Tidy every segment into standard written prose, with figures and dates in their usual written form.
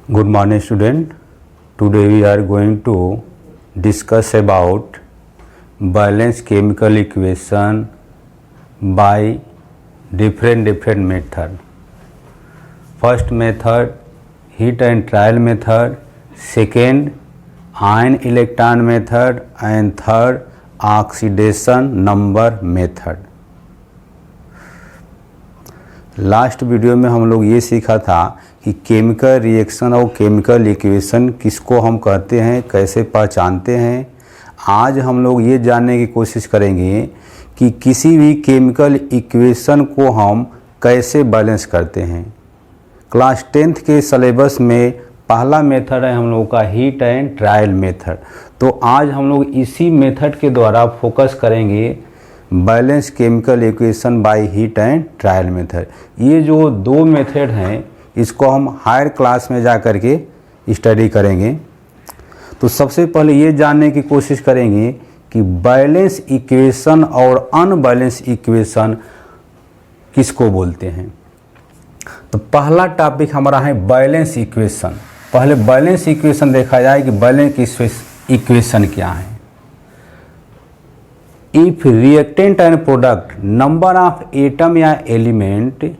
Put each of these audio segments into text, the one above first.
Good morning student. Today we are going to discuss about balanced chemical equation by different method. First method heat and trial method, second ion electron method and third oxidation number method. Last video में हम लोग ये सीखा था कि chemical reaction और chemical equation किसको हम कहते हैं, कैसे पहचानते हैं। आज हम लोग ये जानने की कोशिश करेंगे कि किसी भी केमिकल इक्वेशन को हम कैसे बैलेंस करते हैं। क्लास 10th के सिलेबस में पहला मेथड है हम लोगों का हीट एंड ट्रायल मेथड। तो आज हम लोग इसी मेथड के द्वारा फोकस करेंगे balance chemical equation by heat and trial method. ये जो दो मेथड हैं इसको हम हायर क्लास में जा कर के स्टडी करेंगे। तो सबसे पहले ये जानने की कोशिश करेंगे कि बैलेंस इक्वेशन और अनबैलेंस इक्वेशन किसको बोलते हैं। तो पहला टॉपिक हमारा है बैलेंस इक्वेशन। पहले बैलेंस इक्वेशन देखा जाए कि बैलेंस इक्वेशन क्या है। If reactant and product number of atom या element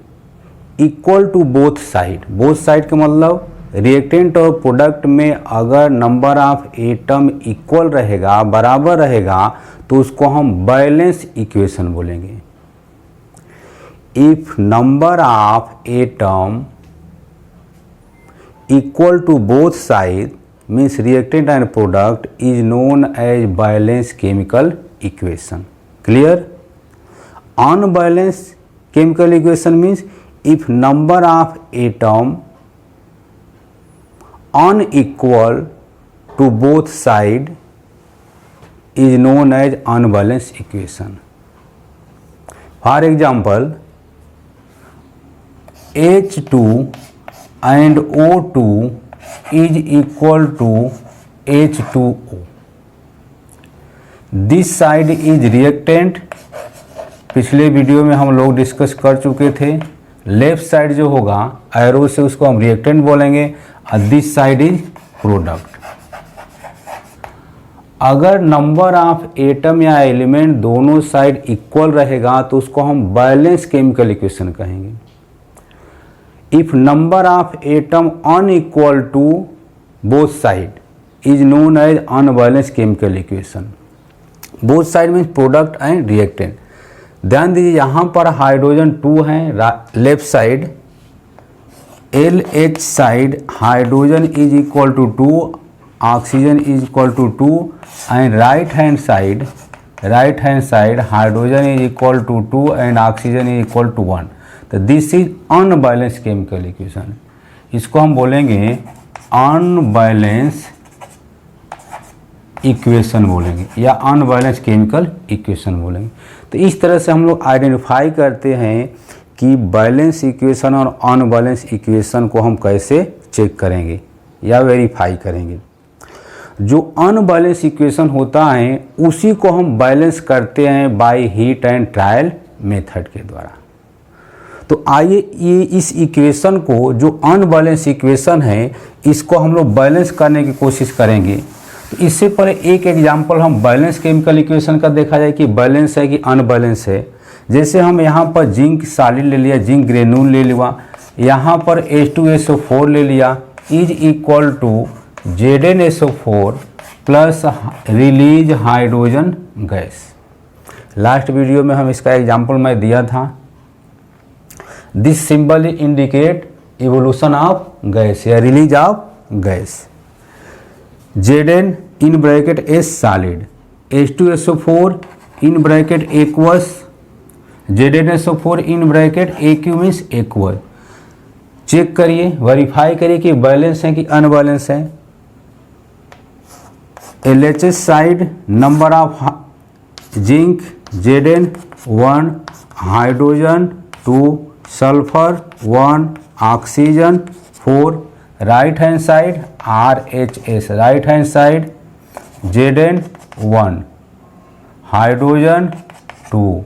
equal to both side का मतलब रिएक्टेंट और प्रोडक्ट में अगर नंबर ऑफ एटम इक्वल रहेगा, बराबर रहेगा, तो उसको हम बैलेंस इक्वेशन बोलेंगे। If number of atom equal to both side means reactant and product is known as balance chemical equation. Clear? Unbalance chemical equation means if number of atom unequal to both side is known as unbalanced equation. For example, H2 and O2 is equal to H2O. This side is reactant. पिछले video में हम लोग discuss कर चुके थे। Left side जो होगा arrow से उसको हम रिएक्टेंट बोलेंगे और दिस साइड इज प्रोडक्ट। अगर नंबर ऑफ एटम या एलिमेंट दोनों साइड इक्वल रहेगा तो उसको हम बैलेंस केमिकल इक्वेशन कहेंगे। If number of atom unequal to both side is known as unbalance chemical equation. Both side means product and reactant. ध्यान दीजिए यहाँ पर हाइड्रोजन 2 है left side, LH side hydrogen is equal to 2, oxygen is equal to 2 and right hand side hydrogen is equal to 2 and oxygen is equal to 1। तो this is unbalance chemical equation. इसको हम बोलेंगे unbalance equation बोलेंगे या unbalance chemical equation बोलेंगे। तो इस तरह से हम लोग आइडेंटिफाई करते हैं कि बैलेंस इक्वेशन और अनबैलेंस इक्वेशन को हम कैसे चेक करेंगे या वेरीफाई करेंगे। जो अनबैलेंस इक्वेशन होता है उसी को हम बैलेंस करते हैं by heat and trial method के द्वारा। तो आइए ये इस इक्वेशन को जो अनबैलेंस इक्वेशन है इसको हम लोग बैलेंस करने की कोशिश करेंगे। तो इससे पहले एक एग्जांपल हम बैलेंस केमिकल इक्वेशन का देखा जाए कि बैलेंस है कि अनबैलेंस है। जैसे हम यहाँ पर जिंक सॉलिड ले लिया, जिंक ग्रेन्यूल ले लिया, यहाँ पर H2SO4 ले लिया is equal to ZnSO4 plus release hydrogen gas. Last video में हम इसका एग्जांपल मैं दिया था। This symbol indicate evolution of gas या release of gas. Zn in bracket S solid, H2SO4 in bracket aqueous, ZnSO4 in bracket AQ means aqueous। Check करिए, verify करिए कि बैलेंस है कि अनबैलेंस है। LHS side number of zinc Zn 1, hydrogen 2, sulphur 1, oxygen 4, right hand side RHS, right hand side Zn 1, hydrogen 2,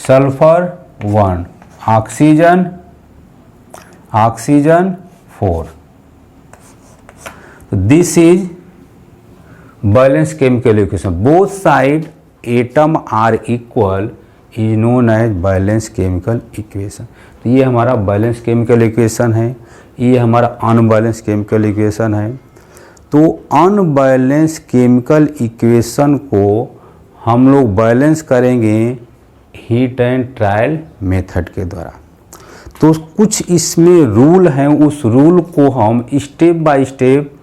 sulphur 1, oxygen 4। तो this is balance chemical equation, both side atom are equal is known as balance chemical equation. तो ये हमारा balance chemical equation है, ये हमारा unbalance chemical equation है। तो unbalance chemical equation को हम लोग बैलेंस करेंगे हीट एंड ट्रायल मेथड के द्वारा। तो कुछ इसमें रूल हैं, उस रूल को हम स्टेप बाय स्टेप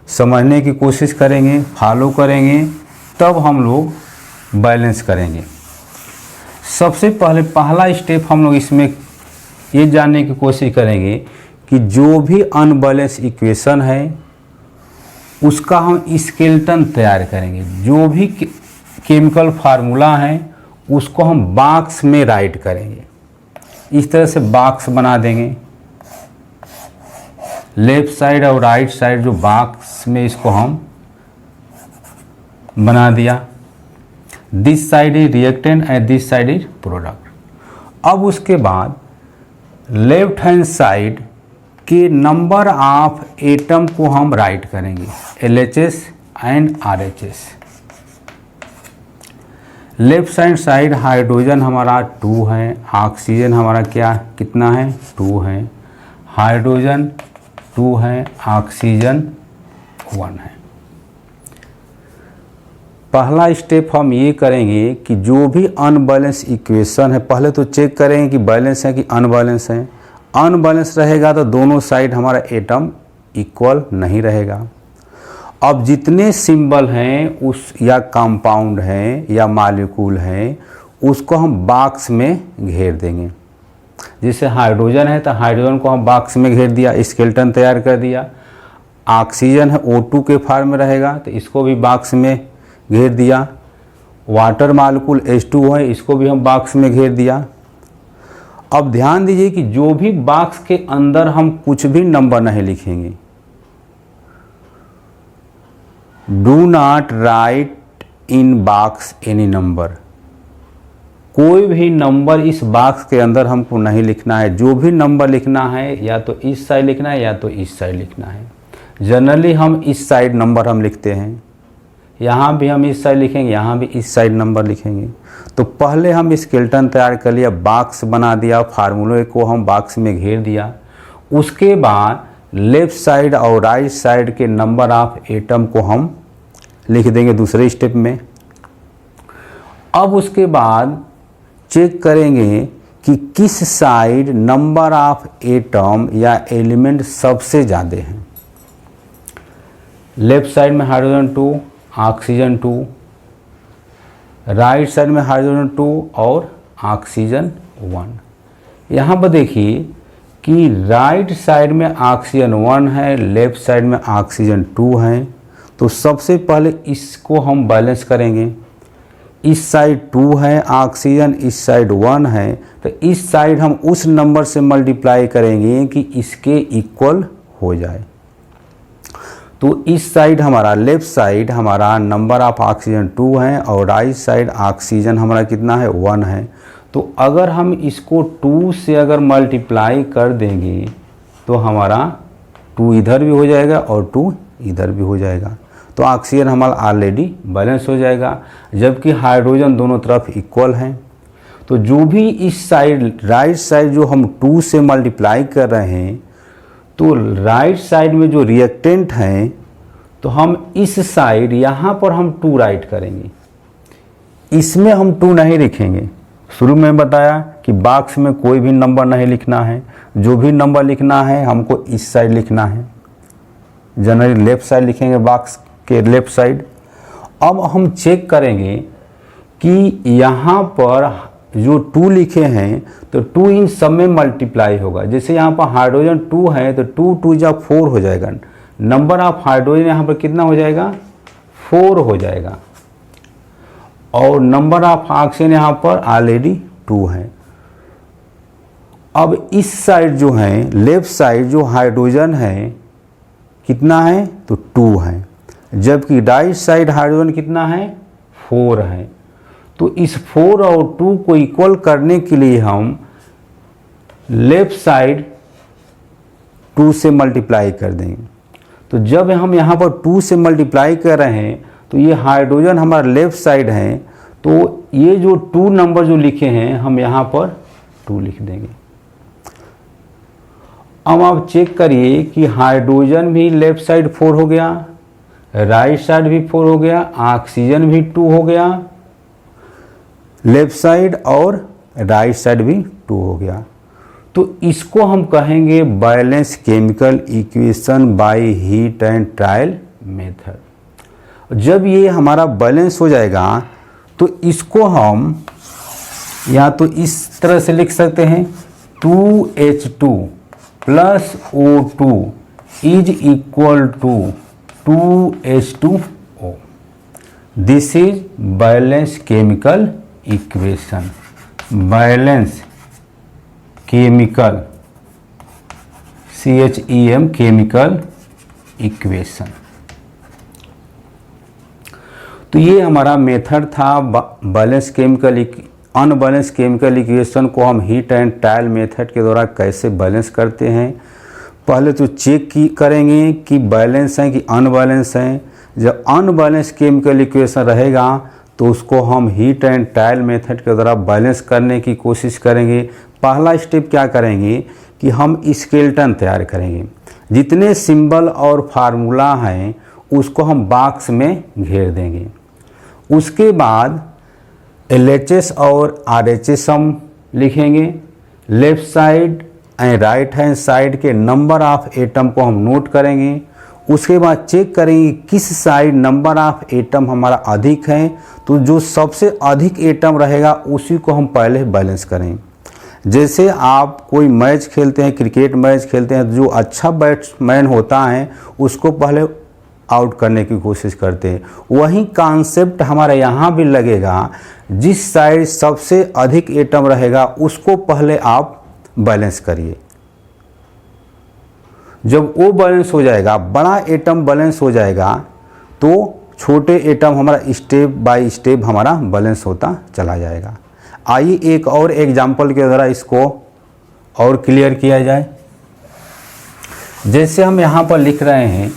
समझने की कोशिश करेंगे, फॉलो करेंगे, तब हम लोग बैलेंस करेंगे। सबसे पहले पहला स्टेप हम लोग इसमें ये जानने की कोशिश करेंगे कि जो भी अनबैलेंस इक्वेशन है उसका हम स्केलेटन तैयार करेंगे। जो भी केमिकल फार्मूला है उसको हम बॉक्स में राइट करेंगे। इस तरह से बॉक्स बना देंगे, लेफ्ट साइड और राइट साइड जो बॉक्स में इसको हम बना दिया। This side is reactant and this side is product. अब उसके बाद लेफ्ट हैंड साइड के नंबर ऑफ एटम को हम राइट करेंगे, LHS and RHS। Left side hydrogen हमारा 2 है, ऑक्सीजन हमारा क्या कितना है 2 है, हाइड्रोजन 2 है, ऑक्सीजन 1 है। पहला स्टेप हम ये करेंगे कि जो भी अनबैलेंस इक्वेशन है पहले तो चेक करेंगे कि बैलेंस है कि अनबैलेंस है। अनबैलेंस रहेगा तो दोनों साइड हमारा एटम इक्वल नहीं रहेगा। अब जितने सिंबल हैं उस या कंपाउंड हैं या मॉलिक्यूल हैं उसको हम बॉक्स में घेर देंगे। जैसे हाइड्रोजन है तो हाइड्रोजन को हम बॉक्स में घेर दिया, स्केलेटन तैयार कर दिया। ऑक्सीजन है O2 के फॉर्म में रहेगा तो इसको भी बॉक्स में घेर दिया। वाटर मॉलिक्यूल H2 है, इसको भी हम बॉक्स में घेर दिया। अब ध्यान दीजिए कि जो भी बॉक्स के अंदर हम कुछ भी नंबर नहीं लिखेंगे। Do not right in box any number. कोई भी नंबर इस बॉक्स के अंदर हमको नहीं लिखना है। जो भी नंबर लिखना है या तो इस साइड लिखना है या तो इस साइड लिखना है। जनरली हम इस साइड नंबर हम लिखते हैं, यहाँ भी हम इस साइड लिखेंगे, यहाँ भी इस साइड नंबर लिखेंगे। तो पहले हम स्केलेटन तैयार कर लिया, बॉक्स बना दिया, फार्मूले को हम बॉक्स में घेर दिया। उसके बाद लेफ्ट साइड और राइट साइड के नंबर ऑफ एटम को हम लिख देंगे दूसरे स्टेप में। अब उसके बाद चेक करेंगे कि किस साइड नंबर ऑफ एटम या एलिमेंट सबसे ज़्यादा हैं। लेफ्ट साइड में हाइड्रोजन 2, ऑक्सीजन 2, राइट साइड में हाइड्रोजन 2 और ऑक्सीजन 1। यहाँ पर देखिए कि राइट साइड में ऑक्सीजन 1 है, लेफ्ट साइड में ऑक्सीजन 2 है। तो सबसे पहले इसको हम बैलेंस करेंगे। इस साइड 2 है ऑक्सीजन, इस साइड 1 है, तो इस साइड हम उस नंबर से मल्टीप्लाई करेंगे कि इसके इक्वल हो जाए। तो इस साइड हमारा लेफ्ट साइड हमारा नंबर ऑफ ऑक्सीजन 2 है और राइट साइड ऑक्सीजन हमारा कितना है 1 है। तो अगर हम इसको 2 से अगर मल्टीप्लाई कर देंगे तो हमारा 2 इधर भी हो जाएगा और 2 इधर भी हो जाएगा। तो ऑक्सीजन हमारा ऑलरेडी बैलेंस हो जाएगा, जबकि हाइड्रोजन दोनों तरफ इक्वल हैं। तो जो भी इस साइड राइट साइड जो हम 2 से मल्टीप्लाई कर रहे हैं तो राइट साइड में जो रिएक्टेंट हैं तो हम इस साइड यहाँ पर हम 2 राइट करेंगे। इसमें हम 2 नहीं लिखेंगे। शुरू में बताया कि बॉक्स में कोई भी नंबर नहीं लिखना है। जो भी नंबर लिखना है हमको इस साइड लिखना है। जनरली लेफ्ट साइड लिखेंगे बॉक्स के लेफ्ट साइड। अब हम चेक करेंगे कि यहाँ पर जो 2 लिखे हैं तो 2 इन सब में मल्टीप्लाई होगा। जैसे यहाँ पर हाइड्रोजन 2 है तो 2 2 जा 4 हो जाएगा। नंबर ऑफ हाइड्रोजन यहाँ पर कितना हो जाएगा 4 हो जाएगा और नंबर ऑफ ऑक्सीजन यहाँ पर ऑलरेडी 2 है। अब इस साइड जो है लेफ्ट साइड जो हाइड्रोजन है कितना है तो 2 है, जबकि राइट साइड हाइड्रोजन कितना है 4 है। तो इस 4 और 2 को इक्वल करने के लिए हम लेफ्ट साइड 2 से मल्टीप्लाई कर देंगे। तो जब हम यहाँ पर 2 से मल्टीप्लाई कर रहे हैं तो ये हाइड्रोजन हमारा लेफ्ट साइड है, तो ये जो 2 नंबर जो लिखे हैं हम यहाँ पर 2 लिख देंगे। अब आप चेक करिए कि हाइड्रोजन भी लेफ्ट साइड 4 हो गया, राइट साइड भी 4 हो गया, ऑक्सीजन भी 2 हो गया लेफ्ट साइड और राइट साइड भी 2 हो गया। तो इसको हम कहेंगे balance chemical equation by heat and trial method. जब ये हमारा बैलेंस हो जाएगा तो इसको हम या तो इस तरह से लिख सकते हैं 2H2 plus O2 is equal to 2H2O। This is balance chemical equation, balance chemical CHEM chemical equation. तो ये हमारा मेथड था balance chemical unbalance chemical equation को हम हीट एंड ट्रायल मेथड के द्वारा कैसे बैलेंस करते हैं। पहले तो चेक करेंगे कि बैलेंस है कि अनबैलेंस है। जब अनबैलेंस केमिकल इक्वेशन रहेगा तो उसको हम हीट एंड ट्रायल मेथड के द्वारा बैलेंस करने की कोशिश करेंगे। पहला स्टेप क्या करेंगे कि हम स्केलेटन तैयार करेंगे। जितने सिंबल और फार्मूला हैं उसको हम बॉक्स में घेर देंगे। उसके बाद LHS और RHS हम लिखेंगे। Left side and right hand side के नंबर ऑफ एटम को हम नोट करेंगे। उसके बाद चेक करेंगे किस साइड नंबर ऑफ एटम हमारा अधिक है, तो जो सबसे अधिक एटम रहेगा उसी को हम पहले बैलेंस करें। जैसे आप कोई मैच खेलते हैं, क्रिकेट मैच खेलते हैं, जो अच्छा बैट्समैन होता है उसको पहले आउट करने की कोशिश करते हैं। वही कॉन्सेप्ट हमारा यहाँ भी लगेगा। जिस साइड सबसे अधिक एटम रहेगा उसको पहले आप बैलेंस करिए। जब वो बैलेंस हो जाएगा, बड़ा एटम बैलेंस हो जाएगा, तो छोटे एटम हमारा स्टेप बाय स्टेप हमारा बैलेंस होता चला जाएगा। आइए एक और एग्जाम्पल के द्वारा इसको और क्लियर किया जाए। जैसे हम यहाँ पर लिख रहे हैं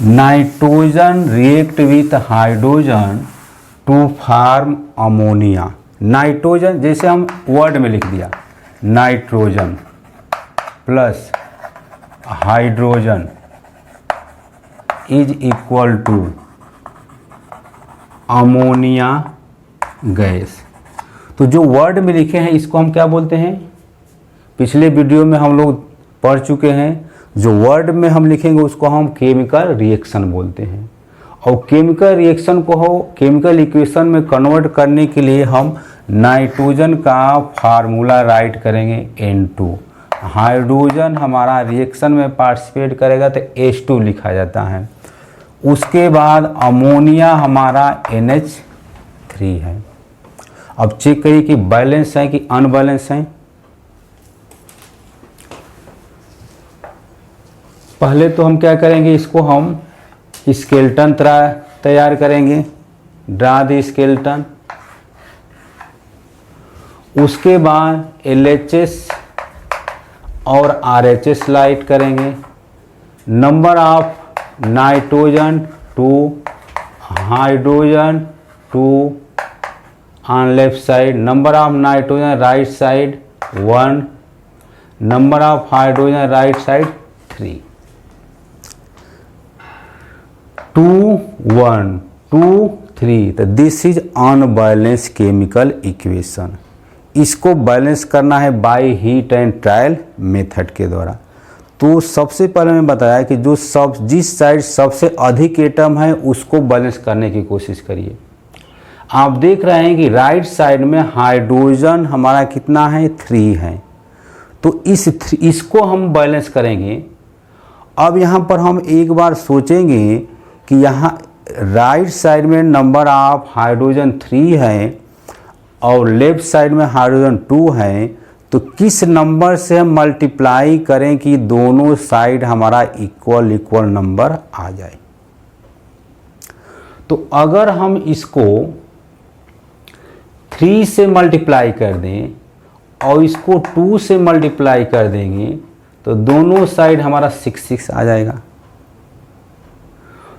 nitrogen react with hydrogen to form ammonia. Nitrogen जैसे हम वर्ड में लिख दिया nitrogen plus hydrogen is equal to ammonia gas. तो जो वर्ड में लिखे हैं इसको हम क्या बोलते हैं, पिछले वीडियो में हम लोग पढ़ चुके हैं। जो वर्ड में हम लिखेंगे उसको हम केमिकल रिएक्शन बोलते हैं। और केमिकल रिएक्शन को केमिकल इक्वेशन में कन्वर्ट करने के लिए हम नाइट्रोजन का फार्मूला राइट करेंगे N2। हाइड्रोजन हमारा रिएक्शन में पार्टिसिपेट करेगा तो H2 लिखा जाता है। उसके बाद अमोनिया हमारा NH3 है। अब चेक करिए कि बैलेंस है कि अनबैलेंस है। पहले तो हम क्या करेंगे, इसको हम स्केलेटन तैयार करेंगे, ड्रा द स्केलेटन। उसके बाद LHS और RHS लाइट करेंगे। Number of nitrogen 2, hydrogen 2 on left side, number of nitrogen right side 1, number of hydrogen right side 3। 2 1 2 3। तो this is unbalance chemical equation. इसको बैलेंस करना है by heat and trial method के द्वारा। तो सबसे पहले मैं बताया कि जिस साइड सबसे अधिक एटम है उसको बैलेंस करने की कोशिश करिए। आप देख रहे हैं कि राइट साइड में हाइड्रोजन हमारा कितना है, 3 है। तो इसको हम बैलेंस करेंगे। अब यहाँ पर हम एक बार सोचेंगे कि यहाँ राइट साइड में नंबर ऑफ हाइड्रोजन 3 है और लेफ्ट साइड में हाइड्रोजन 2 है, तो किस नंबर से हम मल्टीप्लाई करें कि दोनों साइड हमारा इक्वल नंबर आ जाए। तो अगर हम इसको 3 से मल्टीप्लाई कर दें और इसको 2 से मल्टीप्लाई कर देंगे तो दोनों साइड हमारा 6 6 आ जाएगा।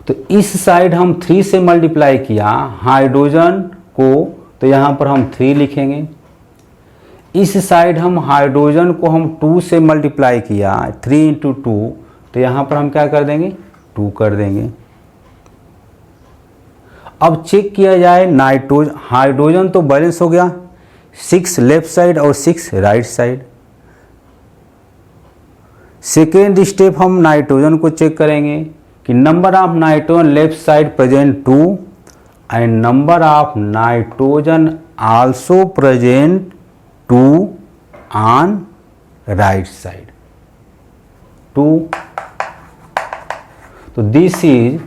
तो इस साइड हम 3 से मल्टीप्लाई किया हाइड्रोजन को, तो यहाँ पर हम 3 लिखेंगे। इस साइड हम हाइड्रोजन को हम 2 से मल्टीप्लाई किया 3 × 2, तो यहाँ पर हम क्या कर देंगे 2 कर देंगे। अब चेक किया जाए हाइड्रोजन तो बैलेंस हो गया, 6 लेफ्ट साइड और 6 राइट साइड। सेकेंड स्टेप हम नाइट्रोजन को चेक करेंगे कि number of nitrogen left side present 2 and number of nitrogen also present 2 on right side 2। तो this is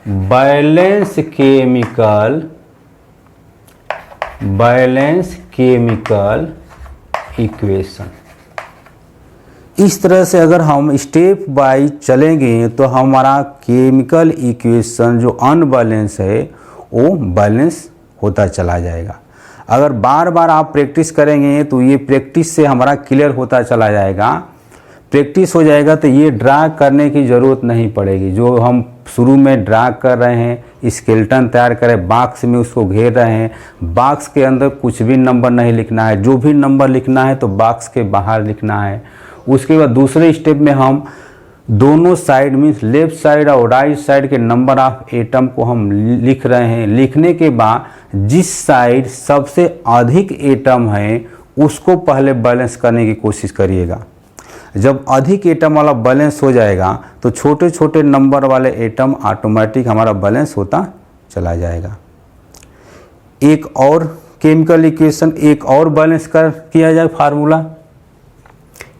balance chemical equation. इस तरह से अगर हम स्टेप बाय चलेंगे तो हमारा केमिकल इक्वेशन जो अनबैलेंस है वो बैलेंस होता चला जाएगा। अगर बार बार आप प्रैक्टिस करेंगे तो ये प्रैक्टिस से हमारा क्लियर होता चला जाएगा। प्रैक्टिस हो जाएगा तो ये ड्रा करने की ज़रूरत नहीं पड़ेगी। जो हम शुरू में ड्रा कर रहे हैं, स्केलेटन तैयार करें, बॉक्स में उसको घेर रहे हैं, बॉक्स के अंदर कुछ भी नंबर नहीं लिखना है, जो भी नंबर लिखना है तो बॉक्स के बाहर लिखना है। उसके बाद दूसरे स्टेप में हम दोनों साइड मीन्स लेफ्ट साइड और राइट साइड के नंबर ऑफ एटम को हम लिख रहे हैं। लिखने के बाद जिस साइड सबसे अधिक एटम है उसको पहले बैलेंस करने की कोशिश करिएगा। जब अधिक एटम वाला बैलेंस हो जाएगा तो छोटे छोटे नंबर वाले एटम ऑटोमेटिक हमारा बैलेंस होता चला जाएगा। एक और केमिकल इक्वेशन, एक और बैलेंस किया जाए फार्मूला,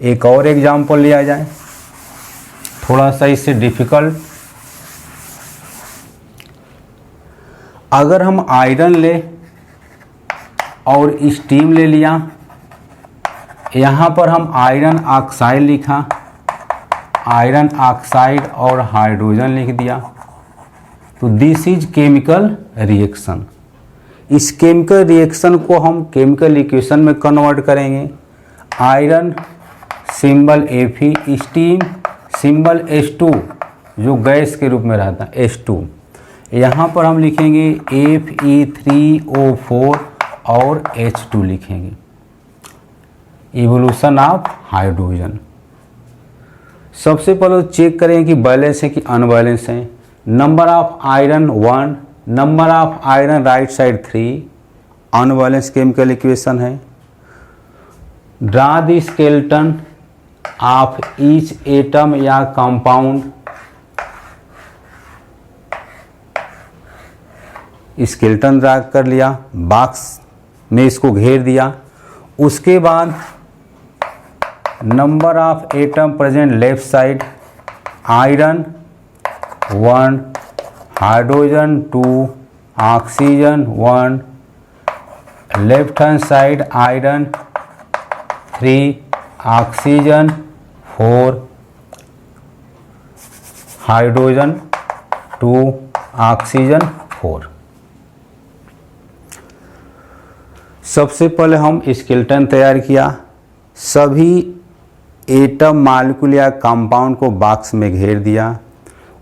एक और एग्जाम्पल लिया जाए, थोड़ा सा इससे डिफिकल्ट। अगर हम आयरन ले और स्टीम ले लिया, यहाँ पर हम आयरन ऑक्साइड लिखा, आयरन ऑक्साइड और हाइड्रोजन लिख दिया, तो दिस इज केमिकल रिएक्शन। इस केमिकल रिएक्शन को हम केमिकल इक्वेशन में कन्वर्ट करेंगे। Iron symbol Fe, steam symbol H2 जो गैस के रूप में रहता है H2। यहाँ पर हम लिखेंगे Fe3O4 और H2 लिखेंगे। Evolution of hydrogen. सबसे पहले चेक करें कि बैलेंस है कि अनबैलेंस है। Number of iron 1, number of iron right side 3, unbalance chemical equation है। Draw the skeleton of each atom या कंपाउंड। स्केलेटन ड्रा कर लिया, बॉक्स में इसको घेर दिया। उसके बाद number of atom present left side, iron 1, hydrogen 2, oxygen 1, left hand side iron 3, oxygen 4, hydrogen 2, oxygen 4। सबसे पहले हम स्केलेटन तैयार किया, सभी एटम मालिक्यूल या कंपाउंड को बॉक्स में घेर दिया।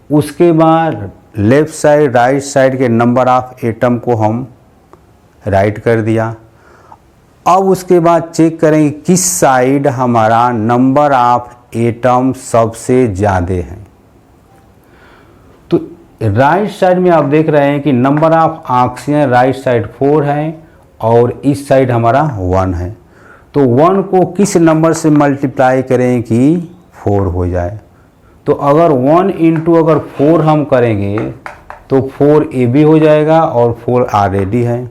उसके बाद लेफ्ट साइड राइट साइड के नंबर ऑफ एटम को हम राइट कर दिया। अब उसके बाद चेक करेंगे किस साइड हमारा नंबर ऑफ एटम सबसे ज़्यादा है। तो राइट साइड में आप देख रहे हैं कि number of oxygen right side 4 है और इस साइड हमारा 1 है। तो 1 को किस नंबर से मल्टीप्लाई करें कि 4 हो जाए। तो अगर 1 × अगर 4 हम करेंगे तो 4 ए भी हो जाएगा और 4 ऑलरेडी है।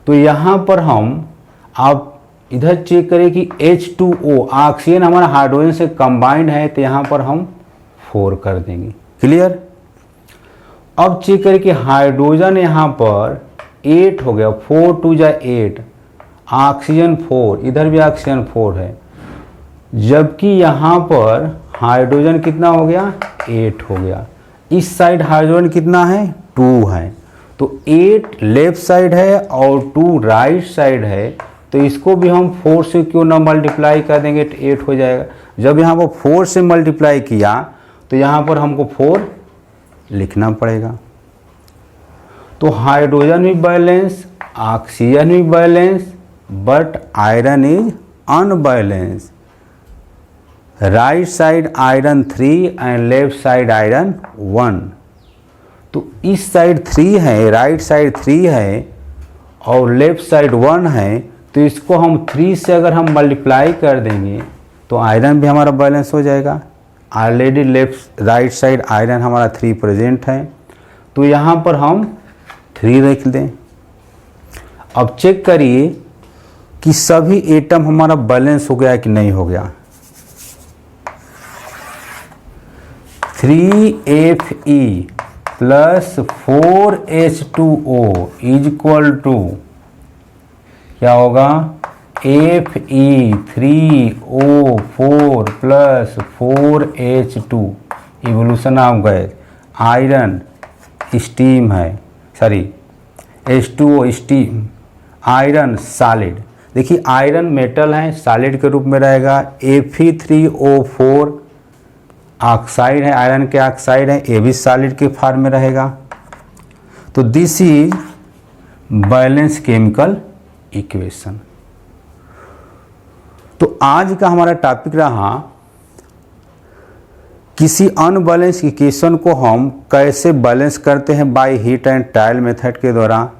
तो यहाँ पर हम आप इधर चेक करें कि H2O ऑक्सीजन हमारा हाइड्रोजन से कंबाइंड है, तो यहाँ पर हम 4 कर देंगे। क्लियर। अब चेक करें कि हाइड्रोजन यहाँ पर 8 हो गया, 4 × 2 = 8, ऑक्सीजन 4, इधर भी ऑक्सीजन 4 है, जबकि यहाँ पर हाइड्रोजन कितना हो गया 8 हो गया। इस साइड हाइड्रोजन कितना है 2 है। तो 8 लेफ्ट साइड है और 2 राइट साइड है, तो इसको भी हम 4 से क्यों ना मल्टीप्लाई कर देंगे तो 8 हो जाएगा। जब यहाँ पर 4 से मल्टीप्लाई किया तो यहाँ पर हमको 4 लिखना पड़ेगा। तो हाइड्रोजन भी बैलेंस, ऑक्सीजन भी balance, but iron is unbalance. Right side iron 3 and left side iron 1। तो इस साइड 3 है, राइट साइड 3 है और लेफ्ट साइड 1 है, तो इसको हम 3 से अगर हम मल्टीप्लाई कर देंगे तो आयरन भी हमारा बैलेंस हो जाएगा। ऑलरेडी राइट साइड आयरन हमारा 3 प्रेजेंट है, तो यहाँ पर हम 3 रख दें। अब चेक करिए कि सभी एटम हमारा बैलेंस हो गया कि नहीं हो गया। 3Fe plus 4H2O is equal to क्या होगा, Fe3O4 plus 4H2 evolution of gas. Iron steam है, sorry H2O steam, iron solid. देखिए आयरन मेटल है, सॉलिड के रूप में रहेगा। Fe3O4 ऑक्साइड है, आयरन के ऑक्साइड है, ये भी सॉलिड के फॉर्म में रहेगा। तो this is balance chemical equation. तो आज का हमारा टॉपिक रहा किसी अनबैलेंस इक्वेशन को हम कैसे बैलेंस करते हैं by heat and trial method के द्वारा।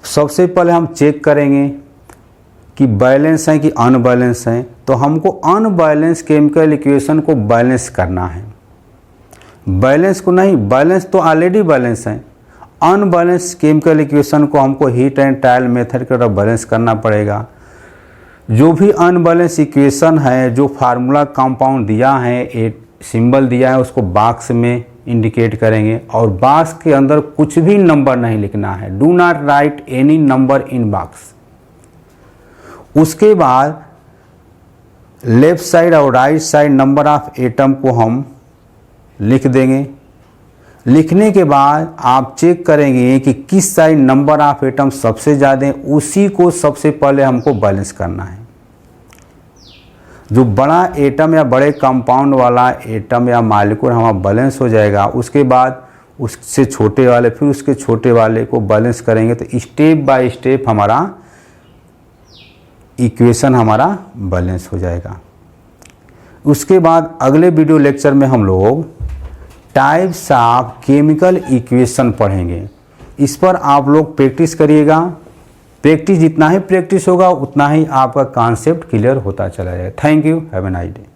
सबसे पहले हम चेक करेंगे कि बैलेंस है कि अनबैलेंस है। तो हमको अनबैलेंस केमिकल इक्वेशन को बैलेंस करना है, बैलेंस को नहीं, बैलेंस तो ऑलरेडी बैलेंस है। अनबैलेंस केमिकल इक्वेशन को हमको हीट एंड ट्रायल मेथड के द्वारा बैलेंस करना पड़ेगा। जो भी अनबैलेंस इक्वेशन है, जो फार्मूला कंपाउंड दिया है, एक सिंबल दिया है, उसको बॉक्स में इंडिकेट करेंगे और बॉक्स के अंदर कुछ भी नंबर नहीं लिखना है। Do not right any number in box. उसके बाद लेफ्ट साइड और right side number of atom को हम लिख देंगे। लिखने के बाद आप चेक करेंगे कि किस साइड नंबर ऑफ एटम सबसे ज़्यादा है, उसी को सबसे पहले हमको बैलेंस करना है। जो बड़ा एटम या बड़े कंपाउंड वाला एटम या मॉलिक्यूल हमारा बैलेंस हो जाएगा, उसके बाद उससे छोटे वाले, फिर उसके छोटे वाले को बैलेंस करेंगे। तो स्टेप बाय स्टेप हमारा इक्वेशन हमारा बैलेंस हो जाएगा। उसके बाद अगले वीडियो लेक्चर में हम लोग टाइप्स ऑफ केमिकल इक्वेशन पढ़ेंगे। इस पर आप लोग प्रैक्टिस करिएगा। प्रैक्टिस जितना ही प्रैक्टिस होगा उतना ही आपका कॉन्सेप्ट क्लियर होता चला जाएगा। Thank you, have a nice day.